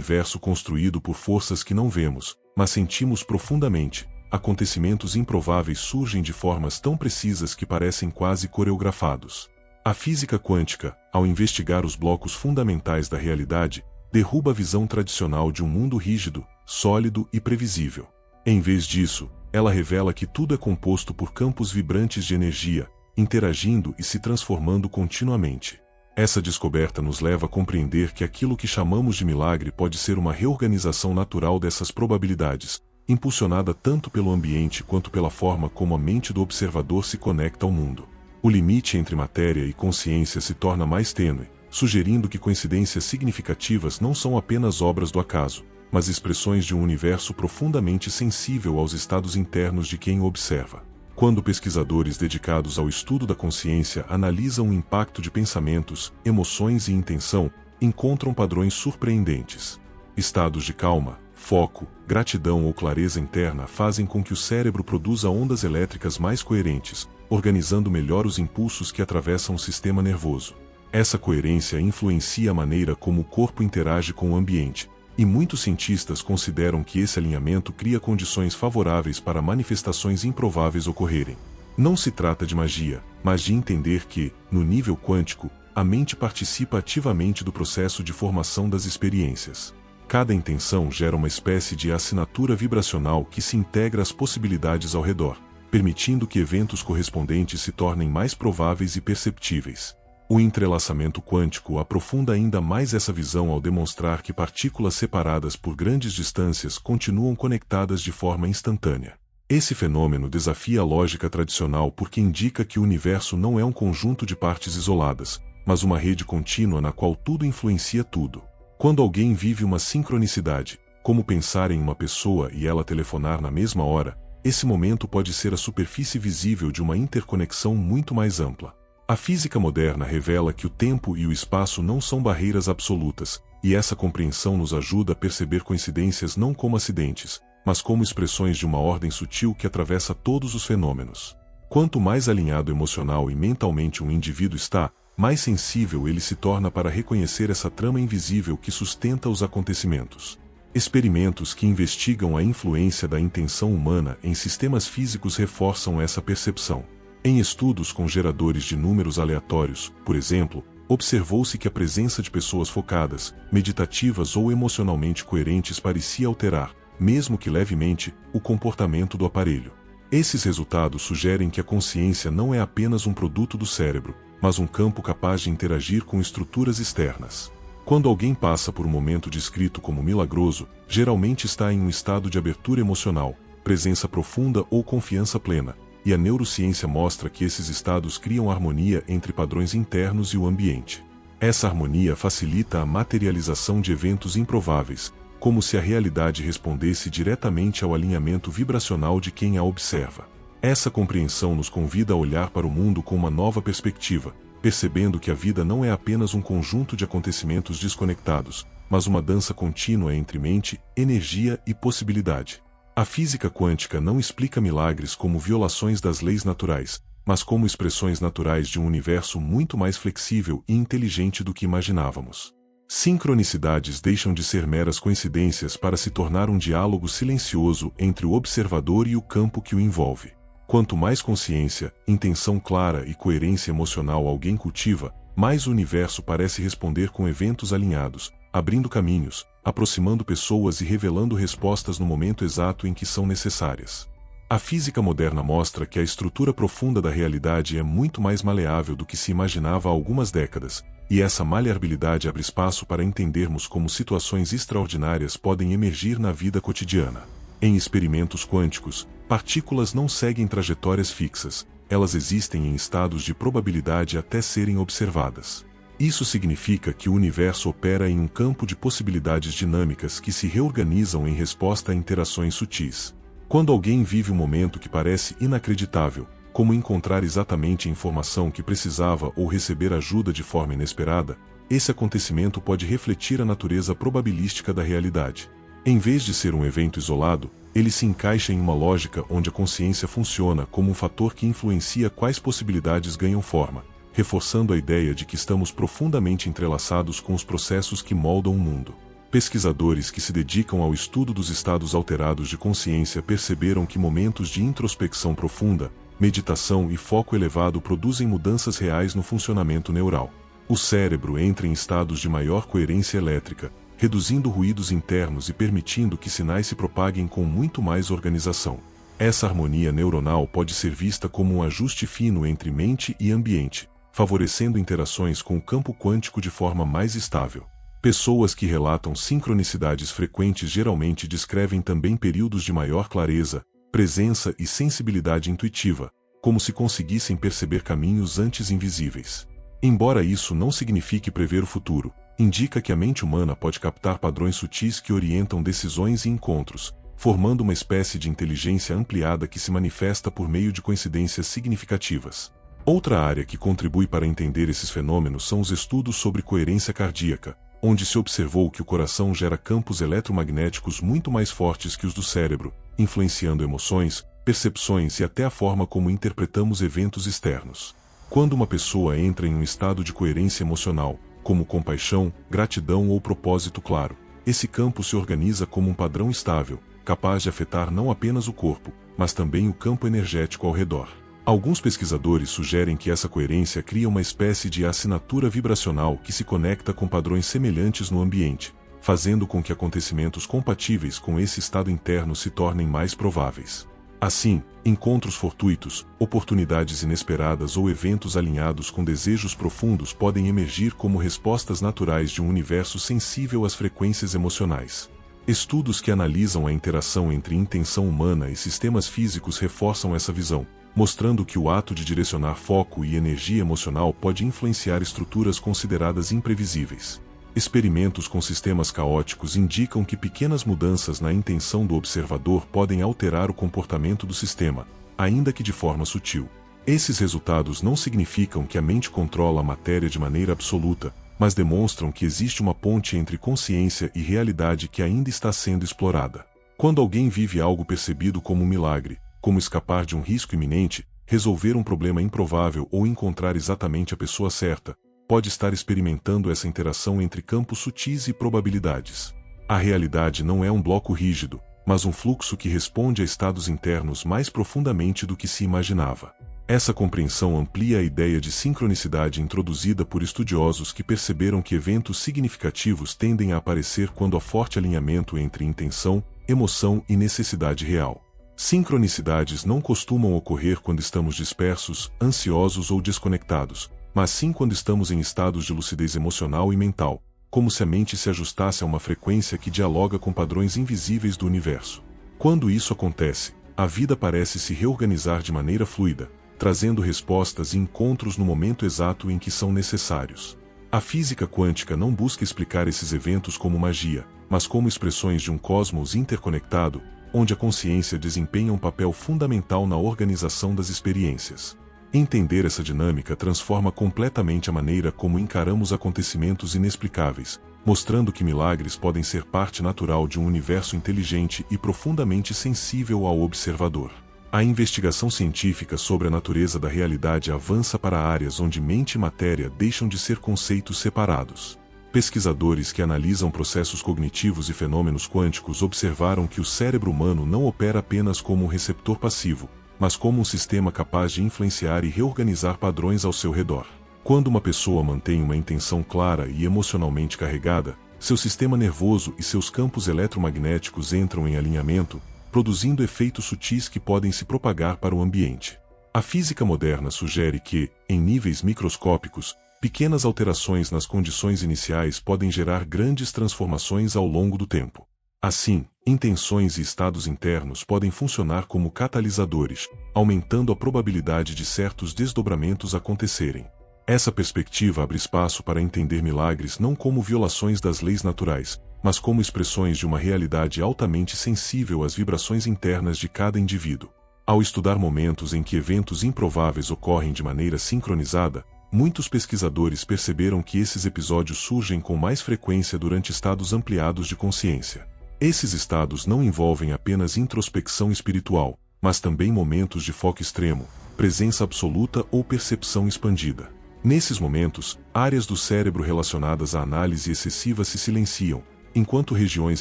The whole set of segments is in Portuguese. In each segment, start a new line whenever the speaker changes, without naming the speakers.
universo construído por forças que não vemos, mas sentimos profundamente. Acontecimentos improváveis surgem de formas tão precisas que parecem quase coreografados. A física quântica, ao investigar os blocos fundamentais da realidade, derruba a visão tradicional de um mundo rígido, sólido e previsível. Em vez disso, ela revela que tudo é composto por campos vibrantes de energia, interagindo e se transformando continuamente. Essa descoberta nos leva a compreender que aquilo que chamamos de milagre pode ser uma reorganização natural dessas probabilidades, impulsionada tanto pelo ambiente quanto pela forma como a mente do observador se conecta ao mundo. O limite entre matéria e consciência se torna mais tênue, sugerindo que coincidências significativas não são apenas obras do acaso, mas expressões de um universo profundamente sensível aos estados internos de quem o observa. Quando pesquisadores dedicados ao estudo da consciência analisam o impacto de pensamentos, emoções e intenção, encontram padrões surpreendentes. Estados de calma, foco, gratidão ou clareza interna fazem com que o cérebro produza ondas elétricas mais coerentes, organizando melhor os impulsos que atravessam o sistema nervoso. Essa coerência influencia a maneira como o corpo interage com o ambiente, e muitos cientistas consideram que esse alinhamento cria condições favoráveis para manifestações improváveis ocorrerem. Não se trata de magia, mas de entender que, no nível quântico, a mente participa ativamente do processo de formação das experiências. Cada intenção gera uma espécie de assinatura vibracional que se integra às possibilidades ao redor, permitindo que eventos correspondentes se tornem mais prováveis e perceptíveis. O entrelaçamento quântico aprofunda ainda mais essa visão ao demonstrar que partículas separadas por grandes distâncias continuam conectadas de forma instantânea. Esse fenômeno desafia a lógica tradicional porque indica que o universo não é um conjunto de partes isoladas, mas uma rede contínua na qual tudo influencia tudo. Quando alguém vive uma sincronicidade, como pensar em uma pessoa e ela telefonar na mesma hora, esse momento pode ser a superfície visível de uma interconexão muito mais ampla. A física moderna revela que o tempo e o espaço não são barreiras absolutas, e essa compreensão nos ajuda a perceber coincidências não como acidentes, mas como expressões de uma ordem sutil que atravessa todos os fenômenos. Quanto mais alinhado emocional e mentalmente um indivíduo está, mais sensível ele se torna para reconhecer essa trama invisível que sustenta os acontecimentos. Experimentos que investigam a influência da intenção humana em sistemas físicos reforçam essa percepção. Em estudos com geradores de números aleatórios, por exemplo, observou-se que a presença de pessoas focadas, meditativas ou emocionalmente coerentes parecia alterar, mesmo que levemente, o comportamento do aparelho. Esses resultados sugerem que a consciência não é apenas um produto do cérebro, mas um campo capaz de interagir com estruturas externas. Quando alguém passa por um momento descrito como milagroso, geralmente está em um estado de abertura emocional, presença profunda ou confiança plena, e a neurociência mostra que esses estados criam harmonia entre padrões internos e o ambiente. Essa harmonia facilita a materialização de eventos improváveis, como se a realidade respondesse diretamente ao alinhamento vibracional de quem a observa. Essa compreensão nos convida a olhar para o mundo com uma nova perspectiva, percebendo que a vida não é apenas um conjunto de acontecimentos desconectados, mas uma dança contínua entre mente, energia e possibilidade. A física quântica não explica milagres como violações das leis naturais, mas como expressões naturais de um universo muito mais flexível e inteligente do que imaginávamos. Sincronicidades deixam de ser meras coincidências para se tornar um diálogo silencioso entre o observador e o campo que o envolve. Quanto mais consciência, intenção clara e coerência emocional alguém cultiva, mais o universo parece responder com eventos alinhados, abrindo caminhos, aproximando pessoas e revelando respostas no momento exato em que são necessárias. A física moderna mostra que a estrutura profunda da realidade é muito mais maleável do que se imaginava há algumas décadas, e essa maleabilidade abre espaço para entendermos como situações extraordinárias podem emergir na vida cotidiana. Em experimentos quânticos, partículas não seguem trajetórias fixas, elas existem em estados de probabilidade até serem observadas. Isso significa que o universo opera em um campo de possibilidades dinâmicas que se reorganizam em resposta a interações sutis. Quando alguém vive um momento que parece inacreditável, como encontrar exatamente a informação que precisava ou receber ajuda de forma inesperada, esse acontecimento pode refletir a natureza probabilística da realidade. Em vez de ser um evento isolado, ele se encaixa em uma lógica onde a consciência funciona como um fator que influencia quais possibilidades ganham forma, reforçando a ideia de que estamos profundamente entrelaçados com os processos que moldam o mundo. Pesquisadores que se dedicam ao estudo dos estados alterados de consciência perceberam que momentos de introspecção profunda, meditação e foco elevado produzem mudanças reais no funcionamento neural. O cérebro entra em estados de maior coerência elétrica, reduzindo ruídos internos e permitindo que sinais se propaguem com muito mais organização. Essa harmonia neuronal pode ser vista como um ajuste fino entre mente e ambiente, favorecendo interações com o campo quântico de forma mais estável. Pessoas que relatam sincronicidades frequentes geralmente descrevem também períodos de maior clareza, presença e sensibilidade intuitiva, como se conseguissem perceber caminhos antes invisíveis. Embora isso não signifique prever o futuro, indica que a mente humana pode captar padrões sutis que orientam decisões e encontros, formando uma espécie de inteligência ampliada que se manifesta por meio de coincidências significativas. Outra área que contribui para entender esses fenômenos são os estudos sobre coerência cardíaca, onde se observou que o coração gera campos eletromagnéticos muito mais fortes que os do cérebro, influenciando emoções, percepções e até a forma como interpretamos eventos externos. Quando uma pessoa entra em um estado de coerência emocional, como compaixão, gratidão ou propósito claro, esse campo se organiza como um padrão estável, capaz de afetar não apenas o corpo, mas também o campo energético ao redor. Alguns pesquisadores sugerem que essa coerência cria uma espécie de assinatura vibracional que se conecta com padrões semelhantes no ambiente, fazendo com que acontecimentos compatíveis com esse estado interno se tornem mais prováveis. Assim, encontros fortuitos, oportunidades inesperadas ou eventos alinhados com desejos profundos podem emergir como respostas naturais de um universo sensível às frequências emocionais. Estudos que analisam a interação entre intenção humana e sistemas físicos reforçam essa visão, mostrando que o ato de direcionar foco e energia emocional pode influenciar estruturas consideradas imprevisíveis. Experimentos com sistemas caóticos indicam que pequenas mudanças na intenção do observador podem alterar o comportamento do sistema, ainda que de forma sutil. Esses resultados não significam que a mente controla a matéria de maneira absoluta, mas demonstram que existe uma ponte entre consciência e realidade que ainda está sendo explorada. Quando alguém vive algo percebido como um milagre, como escapar de um risco iminente, resolver um problema improvável ou encontrar exatamente a pessoa certa, pode estar experimentando essa interação entre campos sutis e probabilidades. A realidade não é um bloco rígido, mas um fluxo que responde a estados internos mais profundamente do que se imaginava. Essa compreensão amplia a ideia de sincronicidade introduzida por estudiosos que perceberam que eventos significativos tendem a aparecer quando há forte alinhamento entre intenção, emoção e necessidade real. Sincronicidades não costumam ocorrer quando estamos dispersos, ansiosos ou desconectados, mas sim quando estamos em estados de lucidez emocional e mental, como se a mente se ajustasse a uma frequência que dialoga com padrões invisíveis do universo. Quando isso acontece, a vida parece se reorganizar de maneira fluida, trazendo respostas e encontros no momento exato em que são necessários. A física quântica não busca explicar esses eventos como magia, mas como expressões de um cosmos interconectado, onde a consciência desempenha um papel fundamental na organização das experiências. Entender essa dinâmica transforma completamente a maneira como encaramos acontecimentos inexplicáveis, mostrando que milagres podem ser parte natural de um universo inteligente e profundamente sensível ao observador. A investigação científica sobre a natureza da realidade avança para áreas onde mente e matéria deixam de ser conceitos separados. Pesquisadores que analisam processos cognitivos e fenômenos quânticos observaram que o cérebro humano não opera apenas como um receptor passivo, mas como um sistema capaz de influenciar e reorganizar padrões ao seu redor. Quando uma pessoa mantém uma intenção clara e emocionalmente carregada, seu sistema nervoso e seus campos eletromagnéticos entram em alinhamento, produzindo efeitos sutis que podem se propagar para o ambiente. A física moderna sugere que, em níveis microscópicos, pequenas alterações nas condições iniciais podem gerar grandes transformações ao longo do tempo. Assim, intenções e estados internos podem funcionar como catalisadores, aumentando a probabilidade de certos desdobramentos acontecerem. Essa perspectiva abre espaço para entender milagres não como violações das leis naturais, mas como expressões de uma realidade altamente sensível às vibrações internas de cada indivíduo. Ao estudar momentos em que eventos improváveis ocorrem de maneira sincronizada, muitos pesquisadores perceberam que esses episódios surgem com mais frequência durante estados ampliados de consciência. Esses estados não envolvem apenas introspecção espiritual, mas também momentos de foco extremo, presença absoluta ou percepção expandida. Nesses momentos, áreas do cérebro relacionadas à análise excessiva se silenciam, enquanto regiões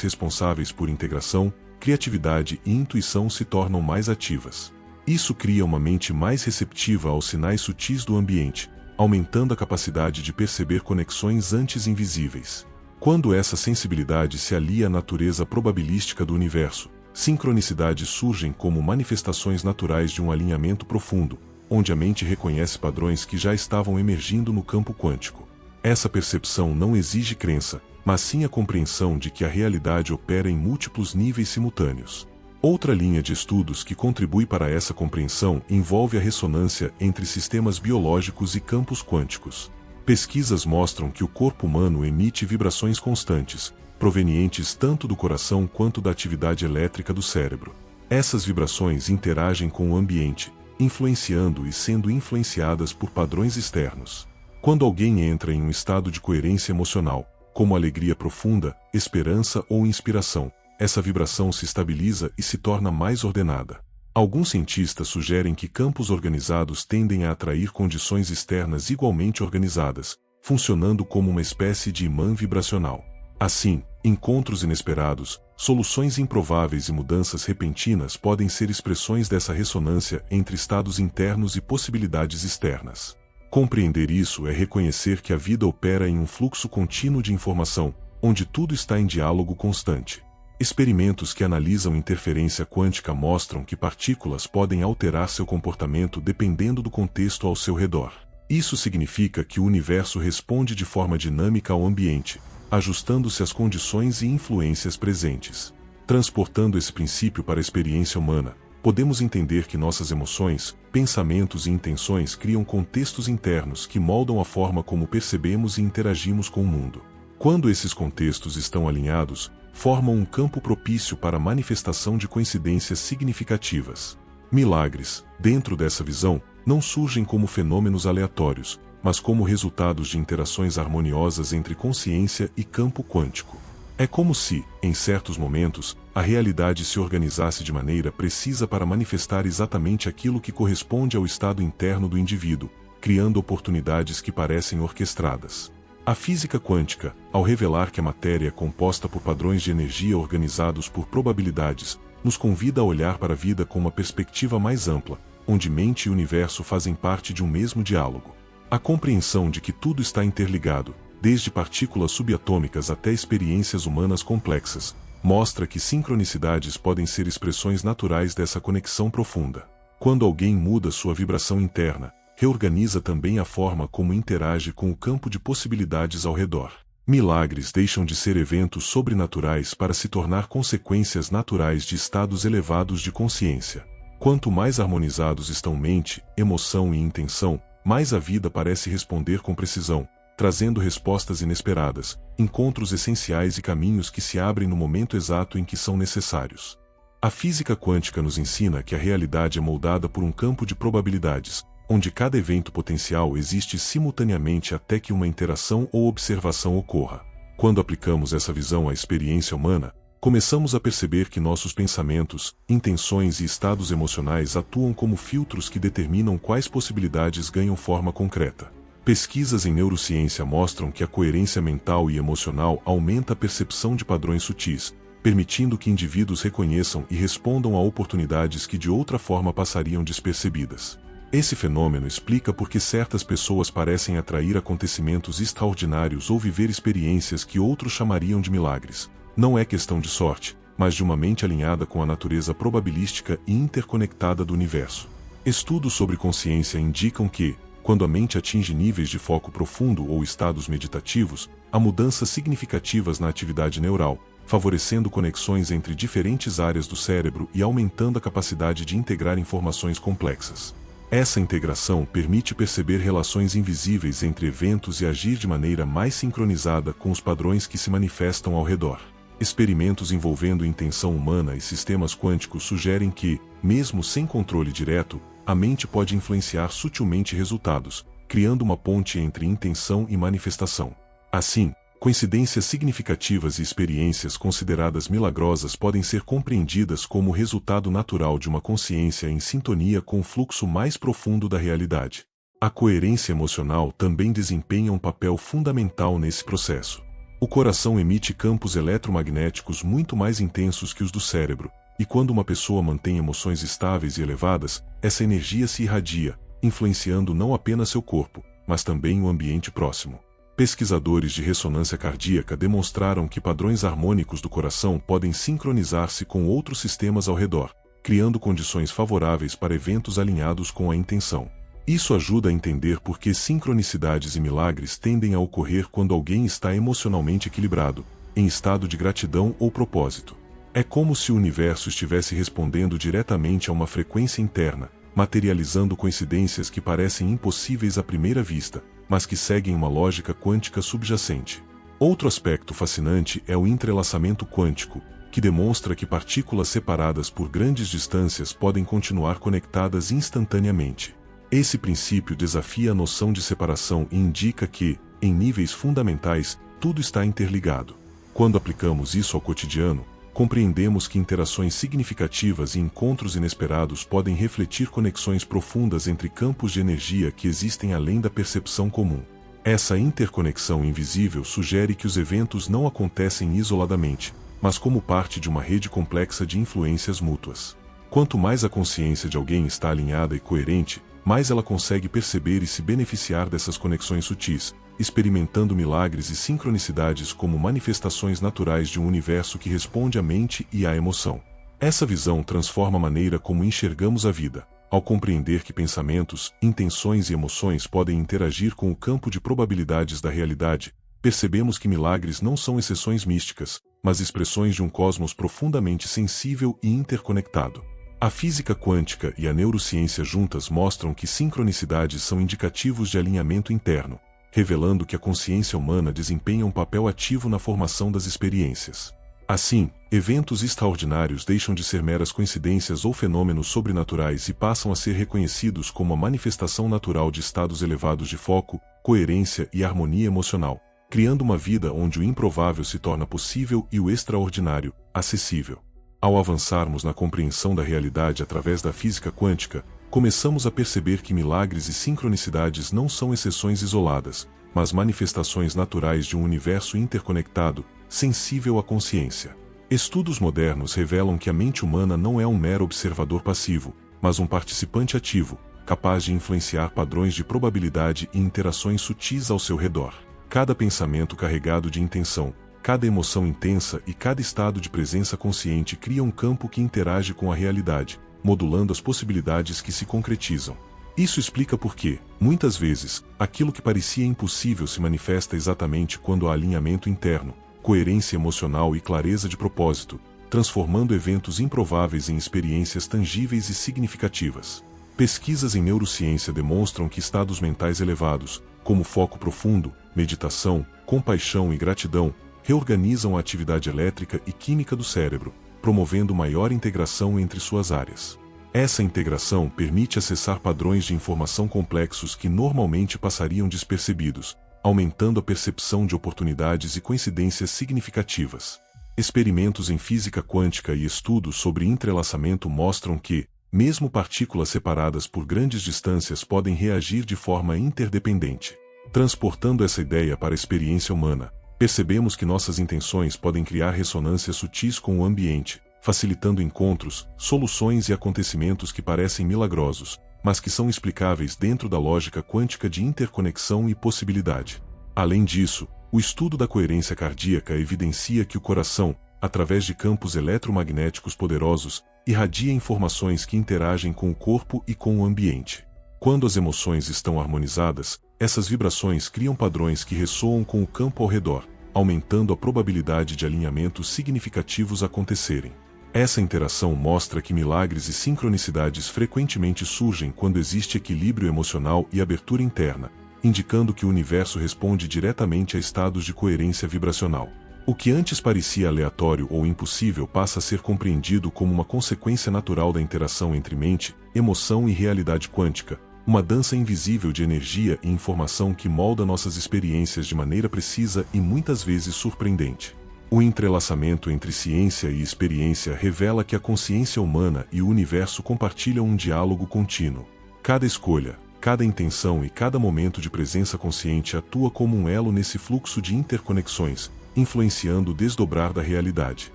responsáveis por integração, criatividade e intuição se tornam mais ativas. Isso cria uma mente mais receptiva aos sinais sutis do ambiente, aumentando a capacidade de perceber conexões antes invisíveis. Quando essa sensibilidade se alia à natureza probabilística do universo, sincronicidades surgem como manifestações naturais de um alinhamento profundo, onde a mente reconhece padrões que já estavam emergindo no campo quântico. Essa percepção não exige crença, mas sim a compreensão de que a realidade opera em múltiplos níveis simultâneos. Outra linha de estudos que contribui para essa compreensão envolve a ressonância entre sistemas biológicos e campos quânticos. Pesquisas mostram que o corpo humano emite vibrações constantes, provenientes tanto do coração quanto da atividade elétrica do cérebro. Essas vibrações interagem com o ambiente, influenciando e sendo influenciadas por padrões externos. Quando alguém entra em um estado de coerência emocional, como alegria profunda, esperança ou inspiração, essa vibração se estabiliza e se torna mais ordenada. Alguns cientistas sugerem que campos organizados tendem a atrair condições externas igualmente organizadas, funcionando como uma espécie de imã vibracional. Assim, encontros inesperados, soluções improváveis e mudanças repentinas podem ser expressões dessa ressonância entre estados internos e possibilidades externas. Compreender isso é reconhecer que a vida opera em um fluxo contínuo de informação, onde tudo está em diálogo constante. Experimentos que analisam interferência quântica mostram que partículas podem alterar seu comportamento dependendo do contexto ao seu redor. Isso significa que o universo responde de forma dinâmica ao ambiente, ajustando-se às condições e influências presentes. Transportando esse princípio para a experiência humana, podemos entender que nossas emoções, pensamentos e intenções criam contextos internos que moldam a forma como percebemos e interagimos com o mundo. Quando esses contextos estão alinhados, formam um campo propício para a manifestação de coincidências significativas. Milagres, dentro dessa visão, não surgem como fenômenos aleatórios, mas como resultados de interações harmoniosas entre consciência e campo quântico. É como se, em certos momentos, a realidade se organizasse de maneira precisa para manifestar exatamente aquilo que corresponde ao estado interno do indivíduo, criando oportunidades que parecem orquestradas. A física quântica, ao revelar que a matéria é composta por padrões de energia organizados por probabilidades, nos convida a olhar para a vida com uma perspectiva mais ampla, onde mente e universo fazem parte de um mesmo diálogo. A compreensão de que tudo está interligado, desde partículas subatômicas até experiências humanas complexas, mostra que sincronicidades podem ser expressões naturais dessa conexão profunda. Quando alguém muda sua vibração interna, reorganiza também a forma como interage com o campo de possibilidades ao redor. Milagres deixam de ser eventos sobrenaturais para se tornar consequências naturais de estados elevados de consciência. Quanto mais harmonizados estão mente, emoção e intenção, mais a vida parece responder com precisão, trazendo respostas inesperadas, encontros essenciais e caminhos que se abrem no momento exato em que são necessários. A física quântica nos ensina que a realidade é moldada por um campo de probabilidades, onde cada evento potencial existe simultaneamente até que uma interação ou observação ocorra. Quando aplicamos essa visão à experiência humana, começamos a perceber que nossos pensamentos, intenções e estados emocionais atuam como filtros que determinam quais possibilidades ganham forma concreta. Pesquisas em neurociência mostram que a coerência mental e emocional aumenta a percepção de padrões sutis, permitindo que indivíduos reconheçam e respondam a oportunidades que de outra forma passariam despercebidas. Esse fenômeno explica por que certas pessoas parecem atrair acontecimentos extraordinários ou viver experiências que outros chamariam de milagres. Não é questão de sorte, mas de uma mente alinhada com a natureza probabilística e interconectada do universo. Estudos sobre consciência indicam que, quando a mente atinge níveis de foco profundo ou estados meditativos, há mudanças significativas na atividade neural, favorecendo conexões entre diferentes áreas do cérebro e aumentando a capacidade de integrar informações complexas. Essa integração permite perceber relações invisíveis entre eventos e agir de maneira mais sincronizada com os padrões que se manifestam ao redor. Experimentos envolvendo intenção humana e sistemas quânticos sugerem que, mesmo sem controle direto, a mente pode influenciar sutilmente resultados, criando uma ponte entre intenção e manifestação. Assim, coincidências significativas e experiências consideradas milagrosas podem ser compreendidas como resultado natural de uma consciência em sintonia com o fluxo mais profundo da realidade. A coerência emocional também desempenha um papel fundamental nesse processo. O coração emite campos eletromagnéticos muito mais intensos que os do cérebro, e quando uma pessoa mantém emoções estáveis e elevadas, essa energia se irradia, influenciando não apenas seu corpo, mas também o ambiente próximo. Pesquisadores de ressonância cardíaca demonstraram que padrões harmônicos do coração podem sincronizar-se com outros sistemas ao redor, criando condições favoráveis para eventos alinhados com a intenção. Isso ajuda a entender por que sincronicidades e milagres tendem a ocorrer quando alguém está emocionalmente equilibrado, em estado de gratidão ou propósito. É como se o universo estivesse respondendo diretamente a uma frequência interna, materializando coincidências que parecem impossíveis à primeira vista, mas que seguem uma lógica quântica subjacente. Outro aspecto fascinante é o entrelaçamento quântico, que demonstra que partículas separadas por grandes distâncias podem continuar conectadas instantaneamente. Esse princípio desafia a noção de separação e indica que, em níveis fundamentais, tudo está interligado. Quando aplicamos isso ao cotidiano, compreendemos que interações significativas e encontros inesperados podem refletir conexões profundas entre campos de energia que existem além da percepção comum. Essa interconexão invisível sugere que os eventos não acontecem isoladamente, mas como parte de uma rede complexa de influências mútuas. Quanto mais a consciência de alguém está alinhada e coerente, mais ela consegue perceber e se beneficiar dessas conexões sutis, experimentando milagres e sincronicidades como manifestações naturais de um universo que responde à mente e à emoção. Essa visão transforma a maneira como enxergamos a vida, ao compreender que pensamentos, intenções e emoções podem interagir com o campo de probabilidades da realidade. Percebemos que milagres não são exceções místicas, mas expressões de um cosmos profundamente sensível e interconectado. A física quântica e a neurociência juntas mostram que sincronicidades são indicativos de alinhamento interno, revelando que a consciência humana desempenha um papel ativo na formação das experiências. Assim, eventos extraordinários deixam de ser meras coincidências ou fenômenos sobrenaturais e passam a ser reconhecidos como a manifestação natural de estados elevados de foco, coerência e harmonia emocional, criando uma vida onde o improvável se torna possível e o extraordinário, acessível. Ao avançarmos na compreensão da realidade através da física quântica, começamos a perceber que milagres e sincronicidades não são exceções isoladas, mas manifestações naturais de um universo interconectado, sensível à consciência. Estudos modernos revelam que a mente humana não é um mero observador passivo, mas um participante ativo, capaz de influenciar padrões de probabilidade e interações sutis ao seu redor. Cada pensamento carregado de intenção, cada emoção intensa e cada estado de presença consciente cria um campo que interage com a realidade, modulando as possibilidades que se concretizam. Isso explica por que, muitas vezes, aquilo que parecia impossível se manifesta exatamente quando há alinhamento interno, coerência emocional e clareza de propósito, transformando eventos improváveis em experiências tangíveis e significativas. Pesquisas em neurociência demonstram que estados mentais elevados, como foco profundo, meditação, compaixão e gratidão, reorganizam a atividade elétrica e química do cérebro, promovendo maior integração entre suas áreas. Essa integração permite acessar padrões de informação complexos que normalmente passariam despercebidos, aumentando a percepção de oportunidades e coincidências significativas. Experimentos em física quântica e estudos sobre entrelaçamento mostram que, mesmo partículas separadas por grandes distâncias podem reagir de forma interdependente. Transportando essa ideia para a experiência humana, percebemos que nossas intenções podem criar ressonâncias sutis com o ambiente, facilitando encontros, soluções e acontecimentos que parecem milagrosos, mas que são explicáveis dentro da lógica quântica de interconexão e possibilidade. Além disso, o estudo da coerência cardíaca evidencia que o coração, através de campos eletromagnéticos poderosos, irradia informações que interagem com o corpo e com o ambiente. Quando as emoções estão harmonizadas, essas vibrações criam padrões que ressoam com o campo ao redor, aumentando a probabilidade de alinhamentos significativos acontecerem. Essa interação mostra que milagres e sincronicidades frequentemente surgem quando existe equilíbrio emocional e abertura interna, indicando que o universo responde diretamente a estados de coerência vibracional. O que antes parecia aleatório ou impossível passa a ser compreendido como uma consequência natural da interação entre mente, emoção e realidade quântica, uma dança invisível de energia e informação que molda nossas experiências de maneira precisa e muitas vezes surpreendente. O entrelaçamento entre ciência e experiência revela que a consciência humana e o universo compartilham um diálogo contínuo. Cada escolha, cada intenção e cada momento de presença consciente atua como um elo nesse fluxo de interconexões, influenciando o desdobrar da realidade.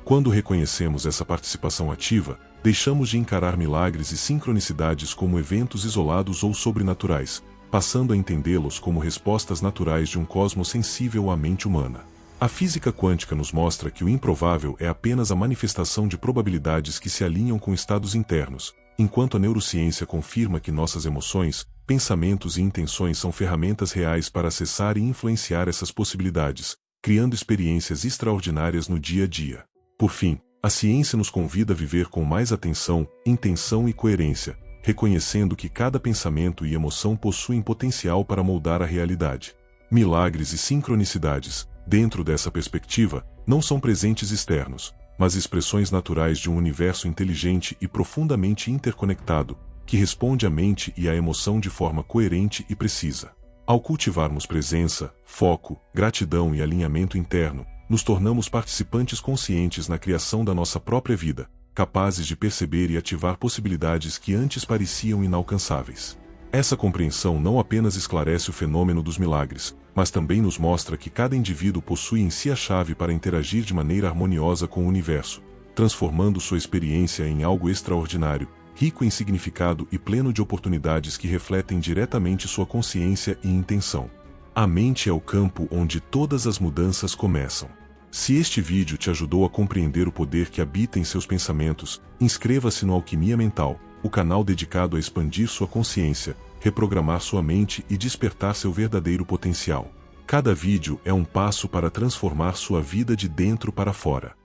Quando reconhecemos essa participação ativa, deixamos de encarar milagres e sincronicidades como eventos isolados ou sobrenaturais, passando a entendê-los como respostas naturais de um cosmos sensível à mente humana. A física quântica nos mostra que o improvável é apenas a manifestação de probabilidades que se alinham com estados internos, enquanto a neurociência confirma que nossas emoções, pensamentos e intenções são ferramentas reais para acessar e influenciar essas possibilidades, criando experiências extraordinárias no dia a dia. Por fim, a ciência nos convida a viver com mais atenção, intenção e coerência, reconhecendo que cada pensamento e emoção possuem potencial para moldar a realidade. Milagres e sincronicidades, dentro dessa perspectiva, não são presentes externos, mas expressões naturais de um universo inteligente e profundamente interconectado, que responde à mente e à emoção de forma coerente e precisa. Ao cultivarmos presença, foco, gratidão e alinhamento interno, nos tornamos participantes conscientes na criação da nossa própria vida, capazes de perceber e ativar possibilidades que antes pareciam inalcançáveis. Essa compreensão não apenas esclarece o fenômeno dos milagres, mas também nos mostra que cada indivíduo possui em si a chave para interagir de maneira harmoniosa com o universo, transformando sua experiência em algo extraordinário, rico em significado e pleno de oportunidades que refletem diretamente sua consciência e intenção. A mente é o campo onde todas as mudanças começam. Se este vídeo te ajudou a compreender o poder que habita em seus pensamentos, inscreva-se no Alquimia Mental, o canal dedicado a expandir sua consciência, reprogramar sua mente e despertar seu verdadeiro potencial. Cada vídeo é um passo para transformar sua vida de dentro para fora.